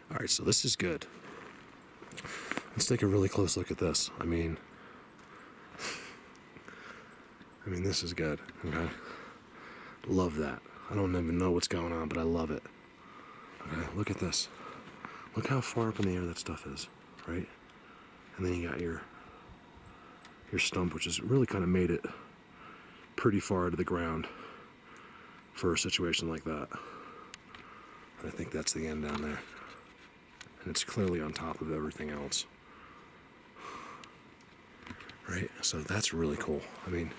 All right, so this is good. Let's take a really close look at this. I mean, this is good, okay? Love that. I don't even know what's going on, but I love it. Okay, look at this. Look how far up in the air that stuff is, right? And then you got your stump, which has really kind of made it pretty far to the ground for a situation like that. And I think that's the end down there. And it's clearly on top of everything else. Right? So that's really cool. I mean,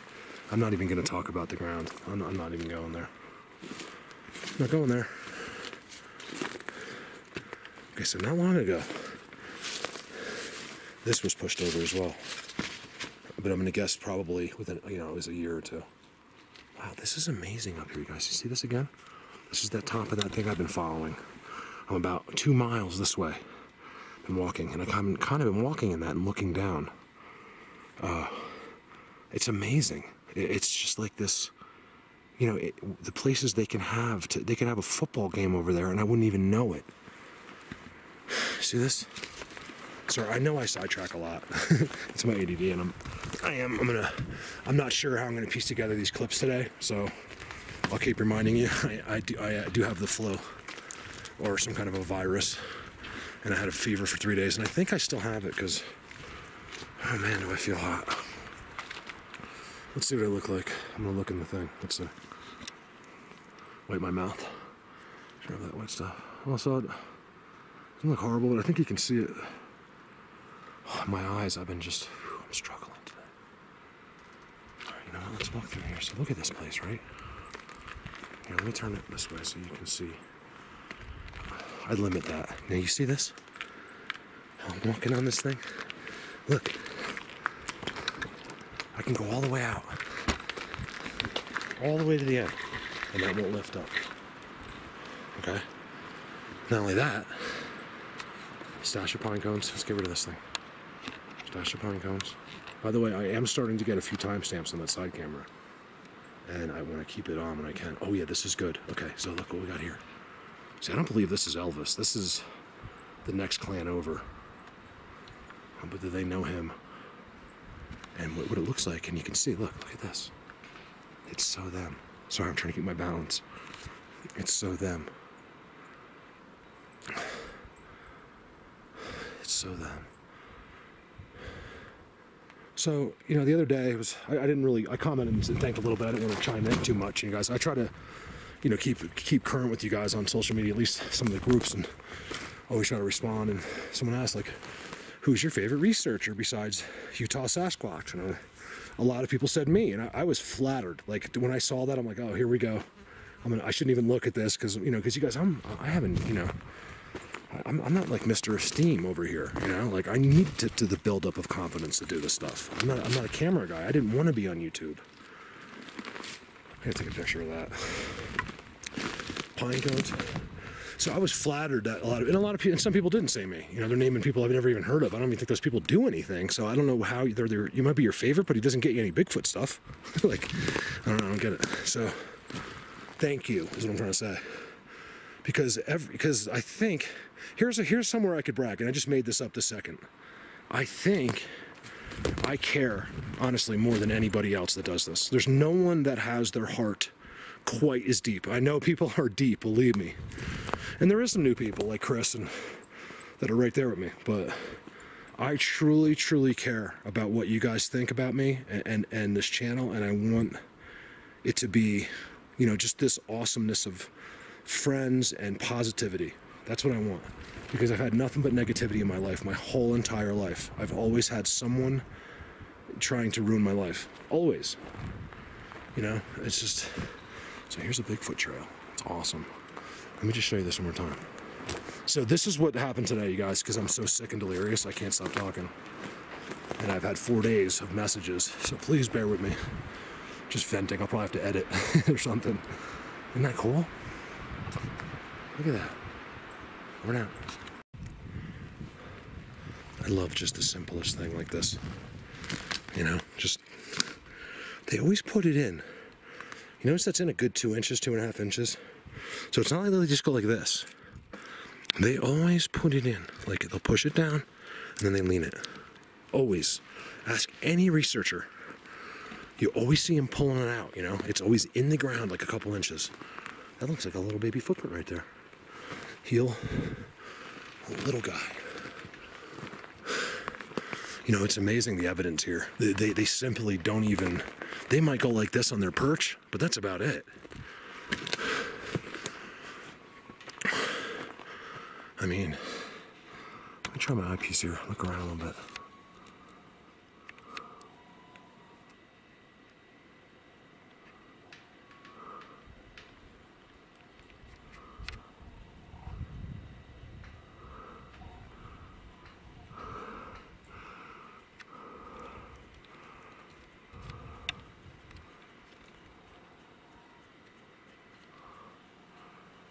I'm not even going to talk about the ground. I'm not even going there. I'm not going there. Okay, so not long ago, this was pushed over as well. But I'm going to guess probably within, it was a year or two. Wow, this is amazing up here, you guys. You see this again? This is that top of that thing I've been following. I'm about 2 miles this way. Been walking, and I've kind of been walking in that and looking down. It's amazing. It's just like this, the places they can have a football game over there, and I wouldn't even know it. See this? Sorry, I know I sidetrack a lot. It's my ADD, and I'm not sure how I'm gonna piece together these clips today, so I'll keep reminding you. I do have the flu or some kind of a virus, and I had a fever for 3 days, and I think I still have it because, oh man, do I feel hot. Let's see what I look like. I'm gonna look in the thing. Let's see. Wipe my mouth. Sure have that white stuff. Also, it doesn't look horrible, but I think you can see it. Oh, my eyes, I'm struggling today. All right, you know what, let's walk through here. So look at this place, right? Here, let me turn it this way so you can see. I'd limit that. Now you see this? I'm walking on this thing. Look. I can go all the way out. All the way to the end. And that won't lift up. Okay? Not only that, stash of pine cones. Let's get rid of this thing. Stash of pine cones. By the way, I am starting to get a few timestamps on that side camera. And I want to keep it on when I can. Oh yeah, this is good. Okay, so look what we got here. See, I don't believe this is Elvis. This is the next clan over. But do they know him? And what it looks like, and you can see, look at this. It's so them. Sorry, I'm trying to keep my balance. It's so them. It's so them. So, the other day, I commented and thanked a little bit. I didn't want to chime in too much, you guys. I try to, keep current with you guys on social media, at least some of the groups, and always try to respond. And someone asked, like, who's your favorite researcher besides Utah SASQUATCH? And a lot of people said me, and I was flattered. Like, when I saw that, I'm like, oh, here we go. I shouldn't even look at this because you guys, I'm not like Mr. Esteem over here, like I need the buildup of confidence to do this stuff. I'm not a camera guy. I didn't want to be on YouTube. I gotta take a picture of that. Pine cones. So I was flattered that a lot of people, and some people didn't say me. They're naming people I've never even heard of. I don't even think those people do anything. So I don't know how you might be your favorite, but he doesn't get you any Bigfoot stuff. Like, I don't get it. So thank you is what I'm trying to say. Because I think here's somewhere I could brag, and I just made this up this second. I think I care honestly more than anybody else that does this. There's no one that has their heart quite as deep. I know people are deep, believe me. And there is some new people like Chris and that are right there with me, but I truly, truly care about what you guys think about me and this channel, and I want it to be, just this awesomeness of friends and positivity. That's what I want, because I've had nothing but negativity in my life, my whole entire life. I've always had someone trying to ruin my life, always. It's just, so here's a Bigfoot trail. It's awesome. Let me just show you this one more time. So this is what happened today, you guys, because I'm so sick and delirious, I can't stop talking. And I've had 4 days of messages, so please bear with me. Just venting, I'll probably have to edit or something. Isn't that cool? Look at that. Over now. I love just the simplest thing like this. Just, they always put it in. You notice that's in a good 2 inches, 2.5 inches? So it's not like they just go like this. They always put it in. Like, they'll push it down, and then they lean it. Always. Ask any researcher. You always see him pulling it out, you know? It's always in the ground, like a couple inches. That looks like a little baby footprint right there. Heel. Little guy. You know, it's amazing, the evidence here. They simply don't even... They might go like this on their perch, but that's about it. I mean, let me try my eyepiece here. Look around a little bit.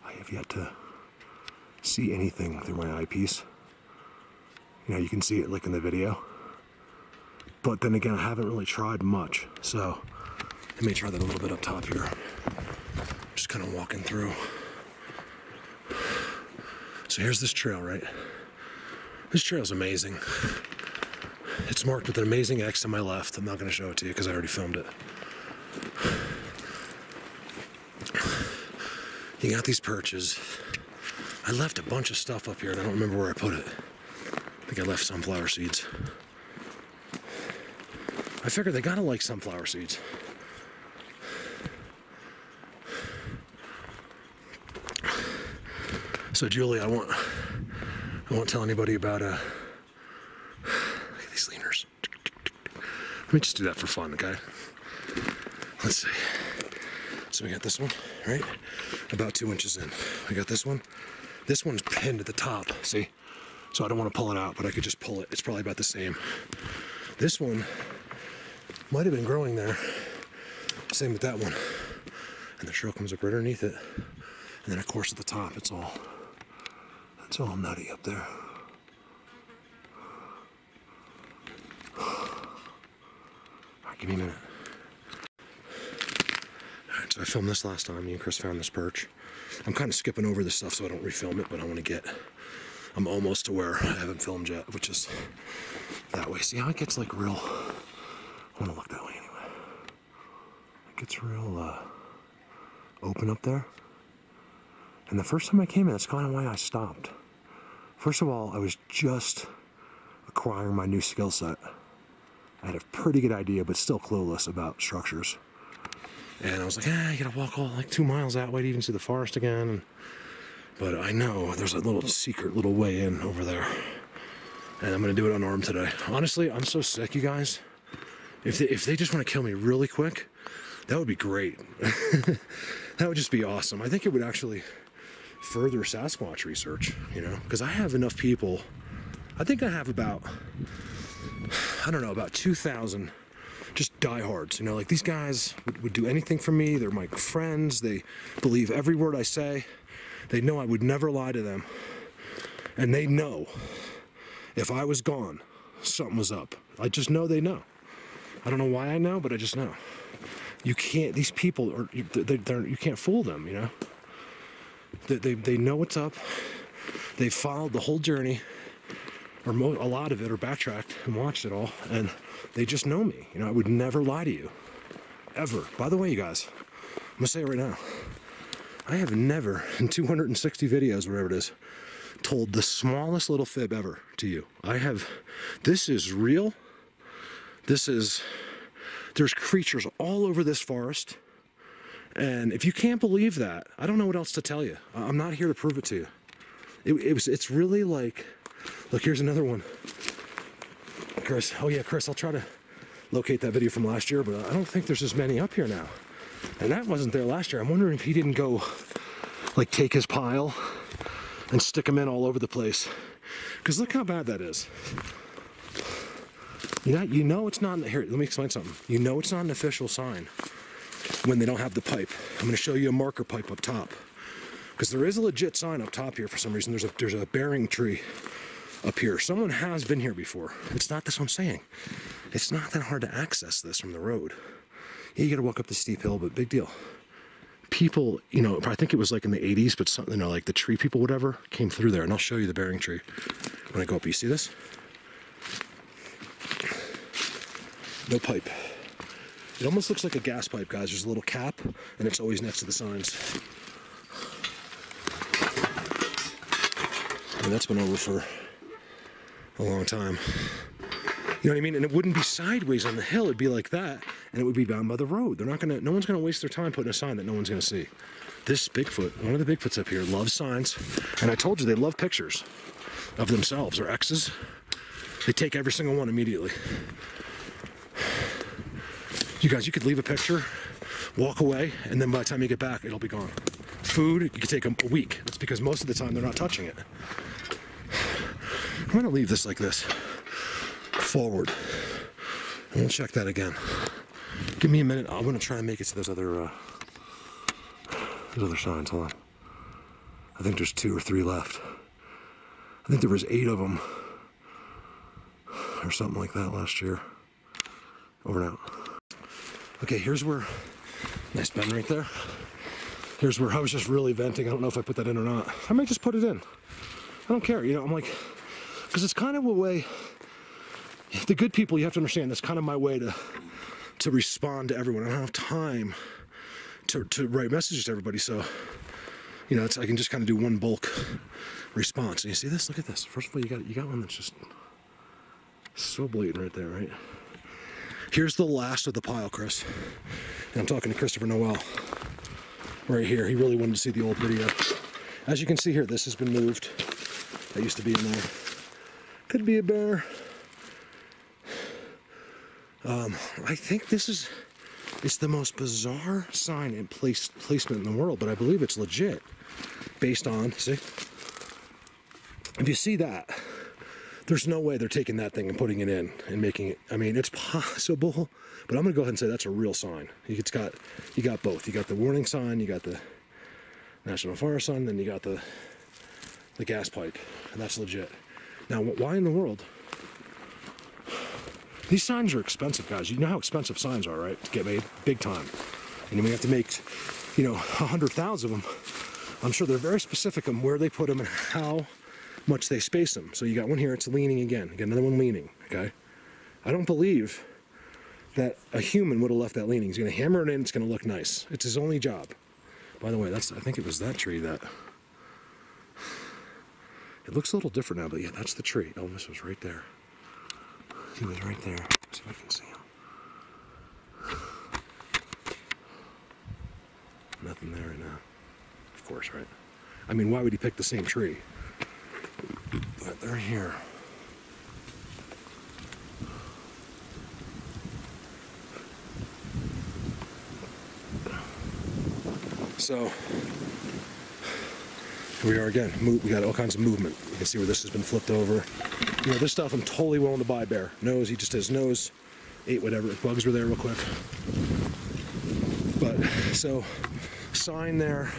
I have yet to see anything through my eyepiece. You know, you can see it like in the video. But then again, I haven't really tried much. So I may try that a little bit up top here. Just kind of walking through. So here's this trail, right? This trail's amazing. It's marked with an amazing X to my left. I'm not going to show it to you because I already filmed it. You got these perches. I left a bunch of stuff up here and I don't remember where I put it. I think I left sunflower seeds. I figured they gotta like sunflower seeds. So Julie, I won't tell anybody about look at these leaners. Let me just do that for fun, okay? Let's see. So we got this one, right? About 2 inches in. We got this one. This one's pinned at the top, see? So I don't want to pull it out, but I could just pull it. It's probably about the same. This one might have been growing there. Same with that one. And the trail comes up right underneath it. And then of course at the top, it's all nutty up there. All right, give me a minute. So I filmed this last time. Me and Chris found this perch. I'm kind of skipping over this stuff so I don't refilm it, but I'm almost to where I haven't filmed yet, which is that way. See how it gets like real, I want to look that way anyway. It gets real open up there. And the first time I came in, that's kind of why I stopped. First of all, I was just acquiring my new skill set. I had a pretty good idea, but still clueless about structures. And I was like, you gotta walk all like 2 miles that way to even see the forest again. But I know there's a little secret little way in over there. And I'm gonna do it unarmed today. Honestly, I'm so sick, you guys. If they just wanna kill me really quick, that would be great. That would just be awesome. I think it would actually further Sasquatch research, you know? Because I have enough people. I think I have about 2,000 just diehards, you know, like these guys would do anything for me. They're my friends. They believe every word I say. They know I would never lie to them. And they know if I was gone, something was up. I just know they know. I don't know why I know, but I just know. You can't, these people, you can't fool them, you know. They know what's up. They've followed the whole journey, or a lot of it, or backtracked and watched it all, and they just know me. You know, I would never lie to you, ever. By the way, you guys, I'm gonna say it right now. I have never, in 260 videos, whatever it is, told the smallest little fib ever to you. This is real. There's creatures all over this forest. And if you can't believe that, I don't know what else to tell you. I'm not here to prove it to you. It's really like, look, here's another one. Chris, oh yeah, Chris, I'll try to locate that video from last year, but I don't think there's as many up here now. And that wasn't there last year. I'm wondering if he didn't go, like, take his pile and stick them in all over the place. Because look how bad that is. You know it's not, here, let me explain something. You know it's not an official sign when they don't have the pipe. I'm going to show you a marker pipe up top. Because there is a legit sign up top here for some reason. There's a bearing tree up here. Someone has been here before. It's not this what I'm saying. It's not that hard to access this from the road. Yeah, you got to walk up the steep hill, but big deal. people, you know, I think it was like in the 80s, but something, you know, like the tree people, whatever, came through there. And I'll show you the bearing tree when I go up. You see this? No pipe. It almost looks like a gas pipe, guys. There's a little cap, and it's always next to the signs. And that's been over for a long time. You know what I mean? And it wouldn't be sideways on the hill. It'd be like that, and it would be down by the road. They're not gonna. No one's gonna waste their time putting a sign that no one's gonna see. This Bigfoot, one of the Bigfoots up here, loves signs, and I told you they love pictures of themselves or exes. They take every single one immediately. You guys, you could leave a picture, walk away, and then by the time you get back, it'll be gone. Food, you could take them a week. That's because most of the time they're not touching it. I'm gonna leave this like this, forward. And we'll check that again. Give me a minute. I'm gonna try and make it to those other signs. Hold on. I think there's 2 or 3 left. I think there was 8 of them, or something like that last year. Over and out. Okay, here's where, nice bend right there. Here's where I was just really venting. I don't know if I put that in or not. I might just put it in. I don't care, you know, I'm like, because it's kind of a way, the good people, you have to understand, that's kind of my way to respond to everyone. I don't have time to write messages to everybody, so, you know, I can just kind of do one bulk response. And you see this? Look at this. First of all, you got one that's just so blatant right there, right? Here's the last of the pile, Chris. And I'm talking to Christopher Noel right here. He really wanted to see the old video. As you can see here, this has been moved. That used to be in there. Could be a bear. I think it's the most bizarre sign and placement in the world, but I believe it's legit. Based on, see? If you see that, there's no way they're taking that thing and putting it in and making it. I mean, it's possible, but I'm gonna go ahead and say that's a real sign. You got both. You got the warning sign, you got the National Forest sign, then you got the gas pipe, and that's legit. Now, why in the world? These signs are expensive, guys. You know how expensive signs are, right? To get made, big time. And we have to make, you know, 100,000 of them. I'm sure they're very specific on where they put them and how much they space them. So you got one here, it's leaning again. You got another one leaning, okay? I don't believe that a human would have left that leaning. He's gonna hammer it in, it's gonna look nice. It's his only job. By the way, I think it was that tree that, it looks a little different now, but yeah, that's the tree. Elvis was right there. He was right there. Let's see if I can see him. Nothing there right now. Of course, right? I mean, why would he pick the same tree? But they're here. So, here we are again. We got all kinds of movement. You can see where this has been flipped over. You know, this stuff I'm totally willing to buy bear. Nose, he just has nose, ate whatever. Bugs were there real quick. But, so, sign there,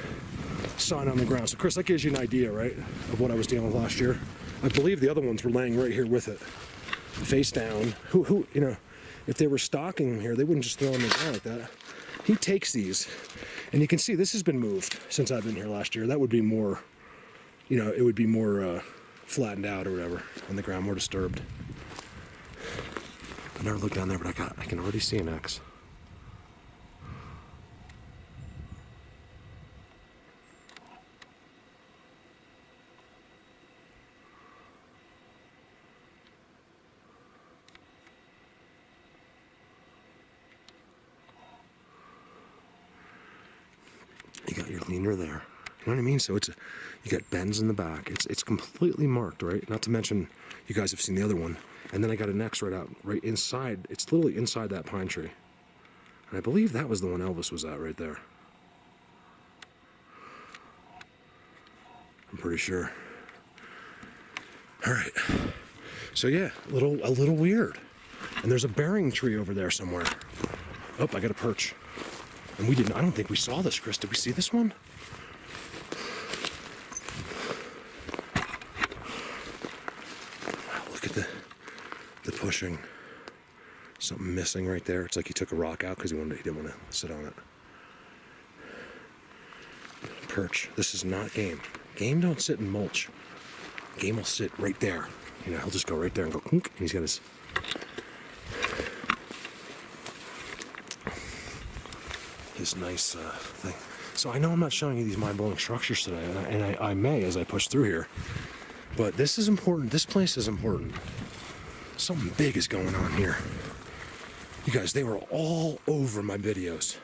sign on the ground. So, Chris, that gives you an idea, right, of what I was dealing with last year. I believe the other ones were laying right here with it, face down. Who, you know, if they were stalking him here, they wouldn't just throw them down like that. He takes these, and you can see this has been moved since I've been here last year. That would be more, you know, it would be more flattened out or whatever on the ground, more disturbed. I never looked down there, but I can already see an X. You got your leaner there. You know what I mean? So you got bends in the back. It's completely marked, right? Not to mention, you guys have seen the other one. And then I got an X right inside. It's literally inside that pine tree. And I believe that was the one Elvis was at right there. I'm pretty sure. All right. So yeah, a little weird. And there's a bearing tree over there somewhere. Oh, I got a perch. And I don't think we saw this, Chris. Did we see this one? Wow, look at the pushing. Something missing right there. It's like he took a rock out because he didn't want to sit on it. perch. This is not game. Game don't sit in mulch. Game will sit right there. You know, he'll just go right there and go, and he's got his nice thing. So I know I'm not showing you these mind-blowing structures today, and I may as I push through here. But this is important. This place is important. Something big is going on here. You guys, they were all over my videos.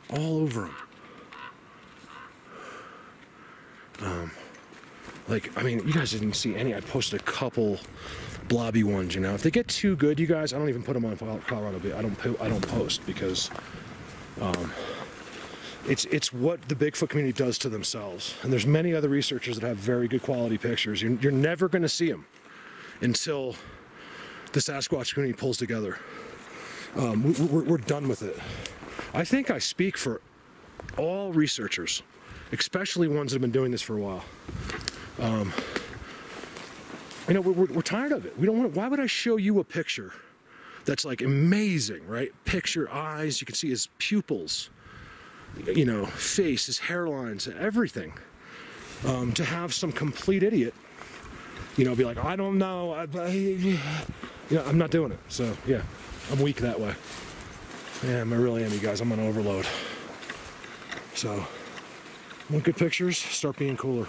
All over them. Like, I mean, you guys didn't see any. I posted a couple blobby ones, you know. If they get too good, you guys, I don't even put them on Colorado. I don't post because it's what the Bigfoot community does to themselves. And there's many other researchers that have very good quality pictures. You're never going to see them until the Sasquatch community pulls together. We're done with it. I think I speak for all researchers, especially ones that have been doing this for a while. You know, we're tired of it. We don't want. Why would I show you a picture that's like amazing, right? Picture, eyes, you can see his pupils, you know, face, his hairlines, everything. To have some complete idiot, you know, be like, I don't know, yeah, I'm not doing it. So yeah, I'm weak that way. Yeah, I really am, you guys. I'm on overload. So, want good pictures? Start being cooler.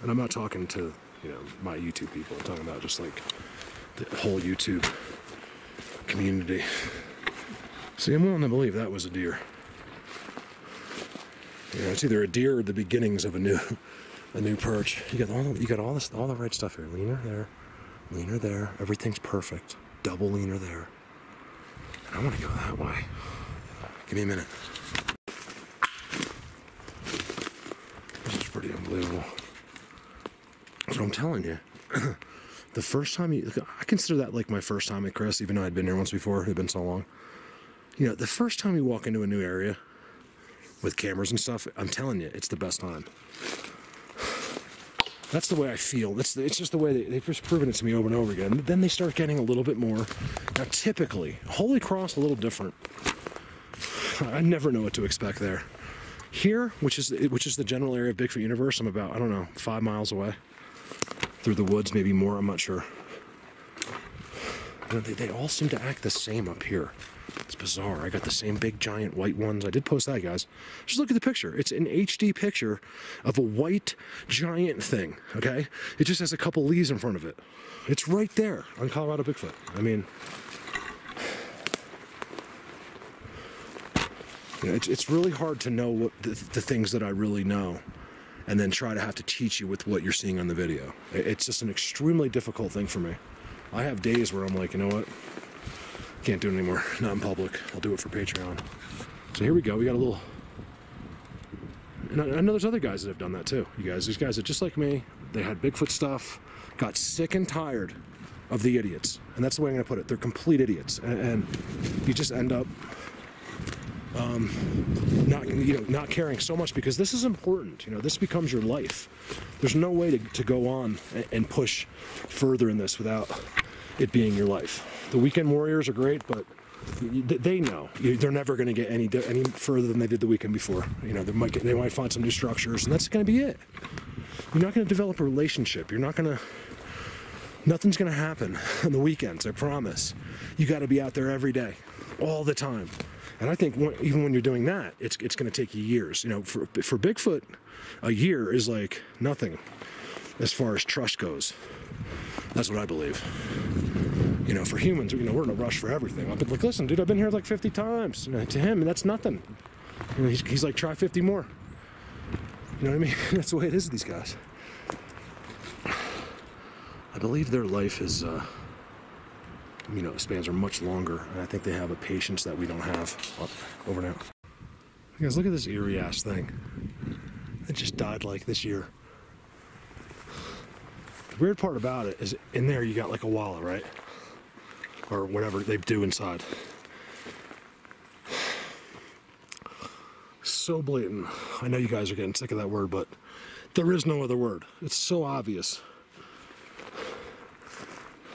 And I'm not talking to, you know, my YouTube people. I'm talking about just like the whole YouTube community. See, I'm willing to believe that was a deer. You know, it's either a deer or the beginnings of a new perch. You got all the right stuff here. Leaner there. Everything's perfect. Double leaner there. And I want to go that way. Give me a minute. This is pretty unbelievable. So I'm telling you, the first time I consider that like my first time at Chris, even though I'd been here once before. It had been so long. You know, the first time you walk into a new area with cameras and stuff, I'm telling you, it's the best time. That's the way I feel. It's just the way they've just proven it to me over and over again. And then they start getting a little bit more. Now, typically, Holy Cross a little different. I never know what to expect there. Here, which is the general area of Bigfoot universe, I'm about, I don't know, 5 miles away. Through the woods, maybe more, I'm not sure. You know, they all seem to act the same up here. It's bizarre. I got the same big giant white ones. I did post that, guys. Just look at the picture. It's an HD picture of a white giant thing, okay? It just has a couple leaves in front of it. It's right there on Colorado Bigfoot. I mean, you know, it's really hard to know what the things that I really know and then try to have to teach you with what you're seeing on the video. It's just an extremely difficult thing for me. I have days where I'm like, you know what? Can't do it anymore. Not in public. I'll do it for Patreon. So here we go. We got a little... And I know there's other guys that have done that too. You guys, these guys are just like me. They had Bigfoot stuff, got sick and tired of the idiots. And that's the way I'm going to put it. They're complete idiots. And you just end up not caring so much, because this is important. You know, this becomes your life. There's no way to go on and push further in this without it being your life. The weekend warriors are great, but they know they're never going to get any further than they did the weekend before. You know, they might find some new structures, and that's going to be it. You're not going to develop a relationship. Nothing's going to happen on the weekends, I promise. You got to be out there every day, all the time. And I think even when you're doing that, it's going to take you years. You know, for Bigfoot, a year is like nothing as far as trust goes. That's what I believe. You know, for humans, you know, we're in a rush for everything. I've been like, listen, dude, I've been here like 50 times. You know, to him, that's nothing. You know, he's like, try 50 more. You know what I mean? That's the way it is with these guys. I believe their life is, you know, spans are much longer, and I think they have a patience that we don't have. Over now. You guys, look at this eerie ass thing. It just died like this year. The weird part about it is in there you got like a wallet, right? Or whatever they do inside. So blatant. I know you guys are getting sick of that word, but there is no other word. It's so obvious.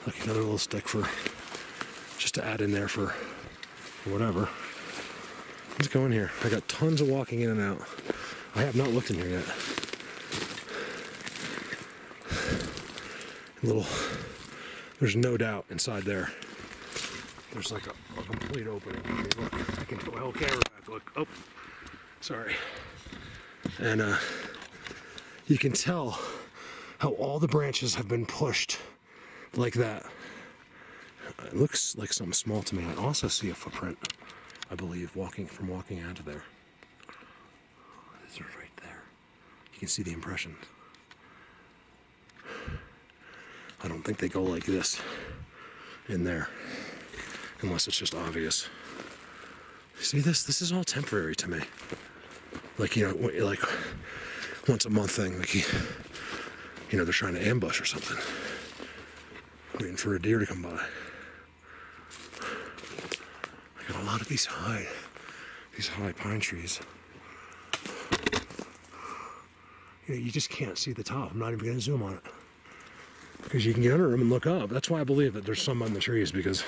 Like another little stick for just to add in there for whatever. Let's go in here. I got tons of walking in and out. I have not looked in here yet. There's no doubt inside there. There's like a complete opening. Look, I can put my whole camera back. Look, oh, sorry. And you can tell how all the branches have been pushed like that. It looks like something small to me. I also see a footprint, I believe, walking out of there. These are right there. You can see the impression. I don't think they go like this in there, unless it's just obvious. See this? This is all temporary to me. Like, you know, like once a month thing, like, you know, they're trying to ambush or something. Waiting for a deer to come by. I got a lot of these high pine trees. You know, you just can't see the top. I'm not even going to zoom on it. Because you can get under them and look up. That's why I believe that there's some on the trees, because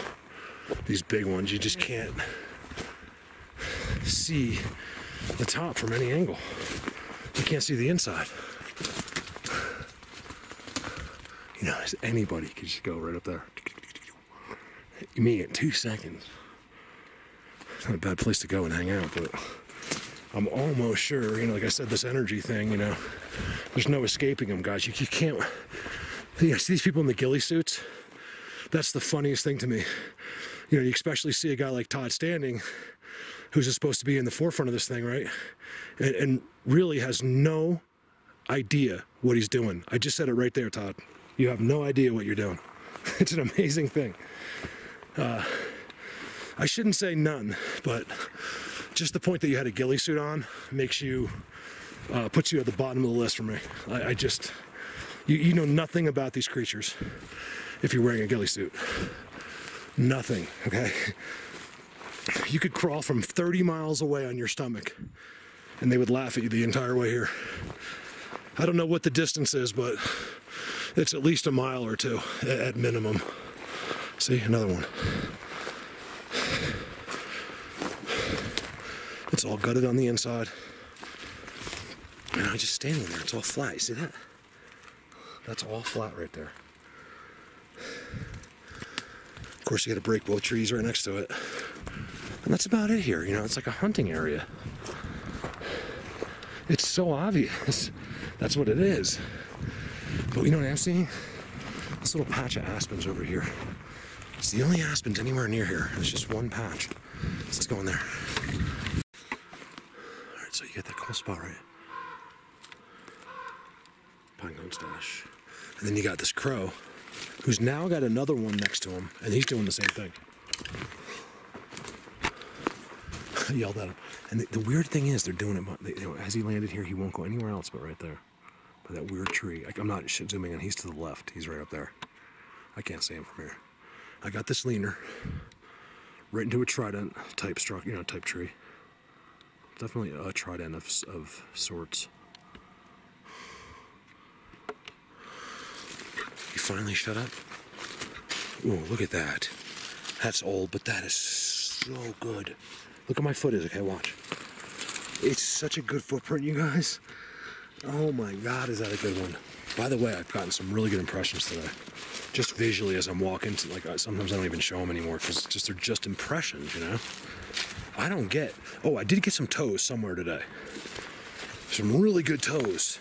these big ones, you just can't see the top from any angle. You can't see the inside. You know, anybody could just go right up there. Me in 2 seconds. It's not a bad place to go and hang out, but I'm almost sure, you know, like I said, this energy thing, you know, there's no escaping them, guys. You can't. You know, see these people in the ghillie suits? That's the funniest thing to me. You know, you especially see a guy like Todd Standing, who's supposed to be in the forefront of this thing, right? And really has no idea what he's doing. I just said it right there, Todd. You have no idea what you're doing. It's an amazing thing. I shouldn't say none, but just the point that you had a ghillie suit on makes you, puts you at the bottom of the list for me. I just... You know nothing about these creatures if you're wearing a ghillie suit. Nothing, okay? You could crawl from 30 miles away on your stomach and they would laugh at you the entire way here. I don't know what the distance is, but it's at least a mile or two at minimum. See, another one. It's all gutted on the inside. And I just standing there, it's all flat. You see that? That's all flat right there. Of course, you got to break both trees right next to it. And that's about it here. You know, it's like a hunting area. It's so obvious. That's what it is. But you know what I'm seeing? This little patch of aspens over here. It's the only aspens anywhere near here. It's just one patch. Let's go in there. All right, so you get that cool spot, right? Pine cone stash. And then you got this crow, who's now got another one next to him, and he's doing the same thing. I yelled at him. And the weird thing is, they're doing it, you know, as he landed here, he won't go anywhere else but right there. By that weird tree. I'm not zooming in, he's to the left. He's right up there. I can't see him from here. I got this leaner right into a trident type type tree. Definitely a trident of sorts. You finally shut up? Ooh, look at that. That's old, but that is so good. Look at my foot is, okay, watch. It's such a good footprint, you guys. Oh my God, is that a good one. By the way, I've gotten some really good impressions today. Just visually as I'm walking, like sometimes I don't even show them anymore because they're just impressions, you know? I don't get, oh, I did get some toes somewhere today. Some really good toes.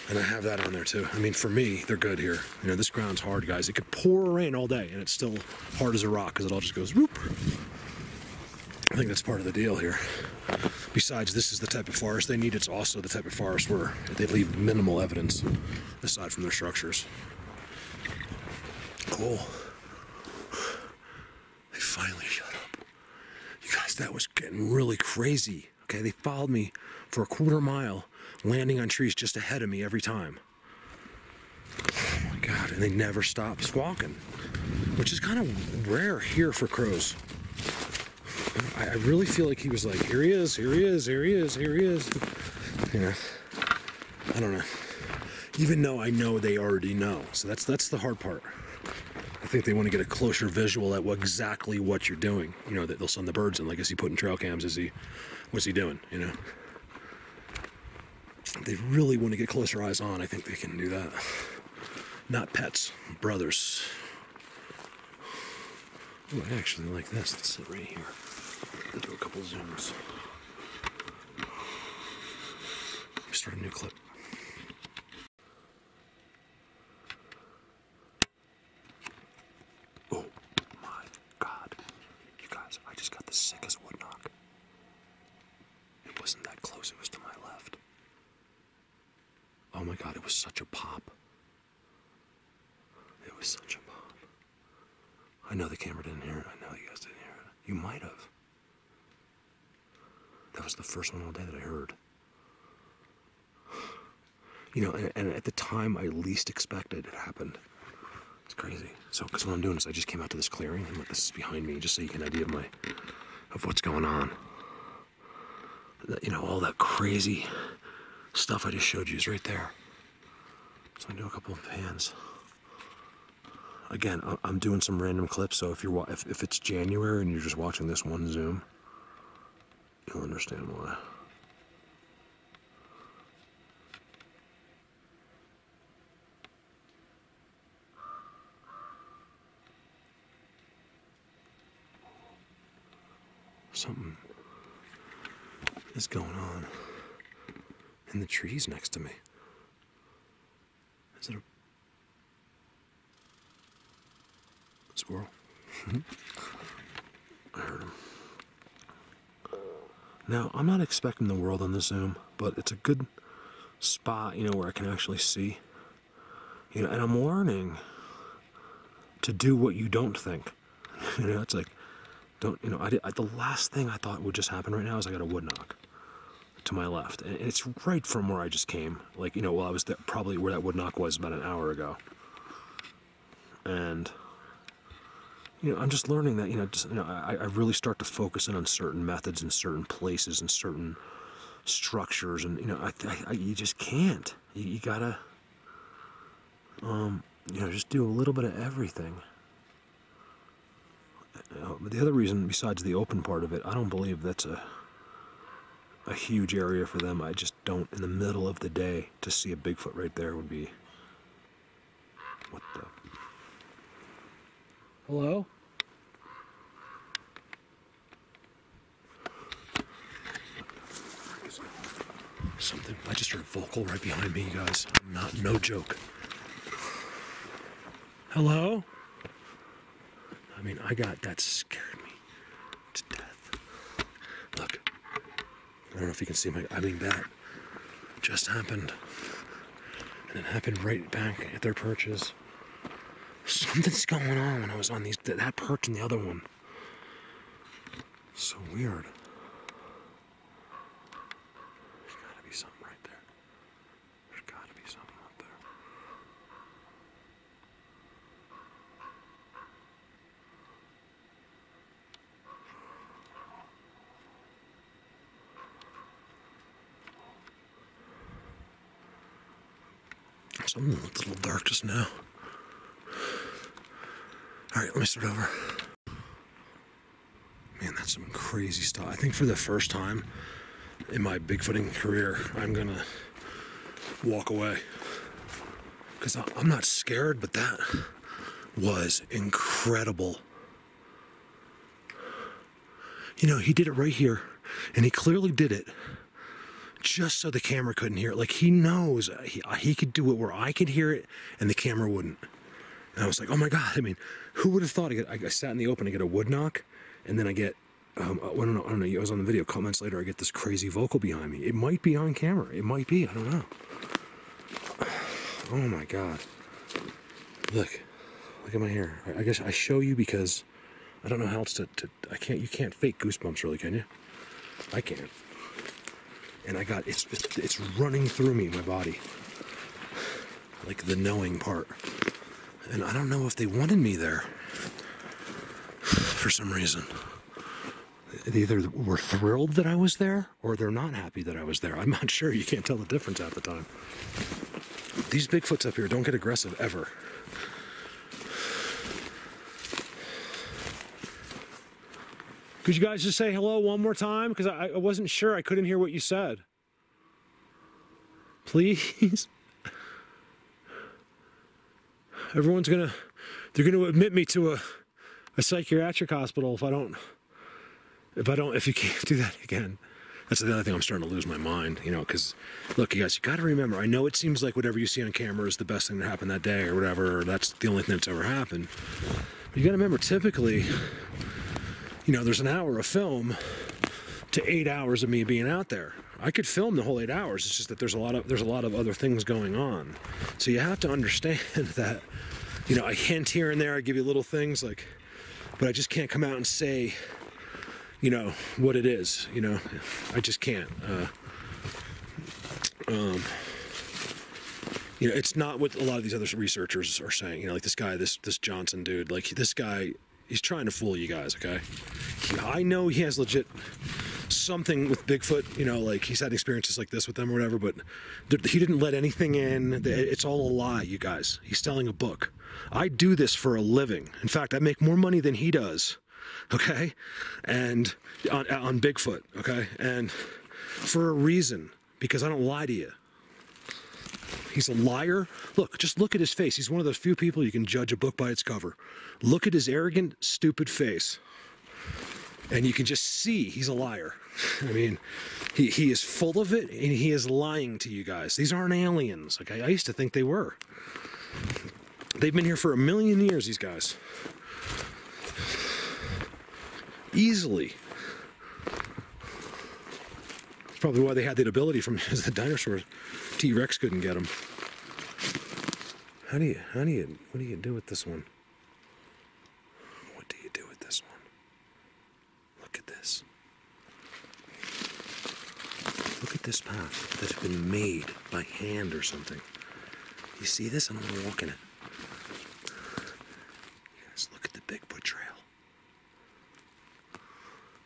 And I have that on there too. I mean, for me, they're good here. You know, this ground's hard, guys. It could pour rain all day, and it's still hard as a rock because it all just goes whoop. I think that's part of the deal here. Besides, this is the type of forest they need. It's also the type of forest where they leave minimal evidence aside from their structures. Cool. They finally shut up. You guys, that was getting really crazy. Okay, they followed me for a quarter mile, landing on trees just ahead of me every time. Oh my God, and they never stopped squawking, which is kind of rare here for crows. I really feel like he was like, here he is, here he is, here he is, here he is. You know, I don't know. Even though I know they already know. So that's the hard part. I think they want to get a closer visual at exactly what you're doing. You know, that they'll send the birds in. Like, is he putting trail cams? What's he doing? You know? They really want to get closer eyes on. I think they can do that. Not pets, brothers. Oh, I actually like this. Let's sit right here. Let's do a couple zooms. Start a new clip. Oh my God. You guys, I just got the sickest wood knock. It wasn't that close, it was to my left. Oh my God, it was such a pop. It was such a pop. I know the camera didn't hear it. I know you guys didn't hear it. You might have. That was the first one all day that I heard. You know, and at the time I least expected, it happened. It's crazy. So, because what I'm doing is I just came out to this clearing, and this is behind me, just so you get an idea of what's going on. You know, all that crazy stuff I just showed you is right there. So I'm gonna do a couple of pans. Again, I'm doing some random clips, so if it's January and you're just watching this one zoom, you'll understand why. Something is going on in the trees next to me. Is it a squirrel? I heard him. Now, I'm not expecting the world on this zoom, but it's a good spot, you know, where I can actually see. You know, and I'm learning to do what you don't think. You know, it's like, the last thing I thought would just happen right now is I got a wood knock to my left. And it's right from where I just came. Like, you know, well, I was there, probably where that wood knock was about an hour ago. And, you know, I'm just learning that, I really start to focus in on certain methods and certain places and certain structures. And, you know, you just can't. You gotta, just do a little bit of everything. The other reason, besides the open part of it, I don't believe that's a huge area for them. I just don't, in the middle of the day, to see a Bigfoot right there would be... What the... Hello? Something, I just heard a vocal right behind me, you guys. No joke. Hello? I mean, that scared me to death. Look, I don't know if you can see that just happened. And it happened right back at their perches. Something's going on when I was on that perch and the other one. So weird. There's gotta be something right there. There's gotta be something up there. Something looked a little dark just now. Alright, let me start over. Man, that's some crazy stuff. I think for the first time in my Bigfooting career, I'm gonna walk away. Because I'm not scared, but that was incredible. You know, he did it right here, and he clearly did it just so the camera couldn't hear it. Like, he knows he could do it where I could hear it and the camera wouldn't. And I was like, oh my God, I mean, who would have thought? I sat in the open, I get a wood knock, and then I get, I don't know, I was on the video, comments later, I get this crazy vocal behind me. It might be on camera. It might be, I don't know. Oh my God. Look at my hair. I guess I show you because I don't know how else to you can't fake goosebumps really, can you? I can't. And it's running through me, my body. Like the knowing part. And I don't know if they wanted me there for some reason. They either were thrilled that I was there or they're not happy that I was there. I'm not sure. You can't tell the difference at the time. These Bigfoots up here don't get aggressive ever. Could you guys just say hello one more time? Because I wasn't sure. I couldn't hear what you said. Please? They're gonna admit me to a psychiatric hospital if you can't do that again. That's the other thing. I'm starting to lose my mind, you know, because look, you guys, you got to remember, I know it seems like whatever you see on camera is the best thing that happened that day or whatever, or that's the only thing that's ever happened. But you got to remember, typically, you know, there's an hour of film to 8 hours of me being out there. I could film the whole 8 hours. It's just that there's a lot of other things going on. So you have to understand that, you know, I hint here and there, I give you little things like, but I just can't come out and say, you know, what it is, you know, I just can't. You know, it's not what a lot of these other researchers are saying, you know, like this guy, this Johnson dude, like this guy, he's trying to fool you guys, okay? I know he has legit something with Bigfoot, you know, like he's had experiences like this with them or whatever, but he didn't let anything in. It's all a lie, you guys. He's selling a book. I do this for a living. In fact, I make more money than he does. Okay, and on Bigfoot, okay, and for a reason, because I don't lie to you. He's a liar. Look, just look at his face. He's one of those few people you can judge a book by its cover. Look at his arrogant, stupid face, and you can just see he's a liar. I mean, he is full of it, and he is lying to you guys. These aren't aliens. Okay, I used to think they were. They've been here for 1 million years, these guys. Easily. That's probably why they had that ability from the dinosaurs. T-Rex couldn't get them. What do you do with this one? What do you do with this one? Look at this. Look at this path that's been made by hand or something. You see this? I'm gonna walk in it. You guys, look at the Bigfoot trail.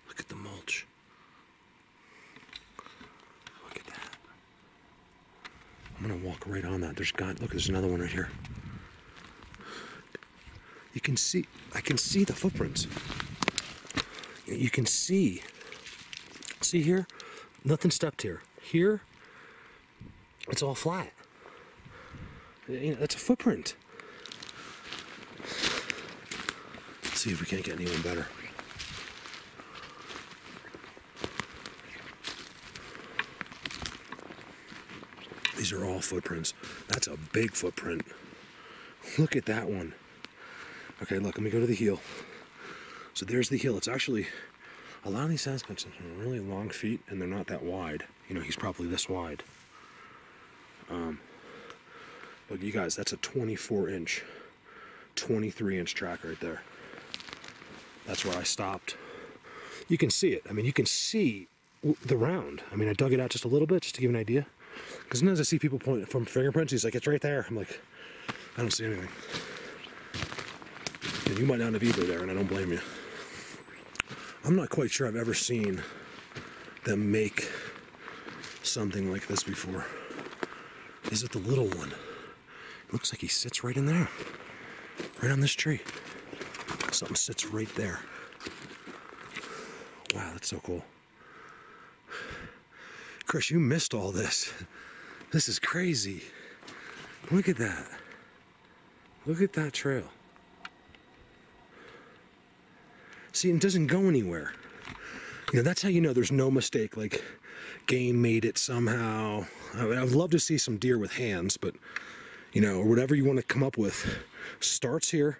Look at the mulch. Look at that. I'm gonna walk right on that. Look, there's another one right here. You can see, I can see the footprints. You can see here? Nothing stepped here. Here, it's all flat. You know, that's a footprint. Let's see if we can't get anyone better. These are all footprints. That's a big footprint. Look at that one. Okay, look, let me go to the heel. So there's the heel. It's actually, a lot of these SASQUATCHs have really long feet, and they're not that wide. You know, he's probably this wide. But you guys, that's a 24-inch, 23-inch track right there. That's where I stopped. You can see it. I mean, you can see the round. I mean, I dug it out just a little bit just to give you an idea. Because sometimes I see people point from fingerprints, he's like, it's right there. I'm like, I don't see anything. And you might not have either there, and I don't blame you. I'm not quite sure I've ever seen them make something like this before. Is it the little one? Looks like he sits right in there. Right on this tree. Something sits right there. Wow, that's so cool. Chris, you missed all this. This is crazy. Look at that. Look at that trail. See, it doesn't go anywhere. You know, that's how you know there's no mistake. Like, game made it somehow. I mean, I'd love to see some deer with hands, but, you know, or whatever you want to come up with, starts here,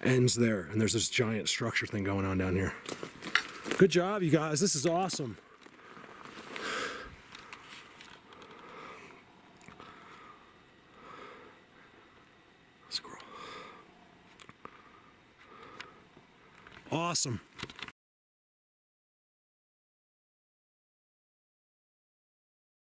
ends there. And there's this giant structure thing going on down here. Good job, you guys. This is awesome. Squirrel. Awesome.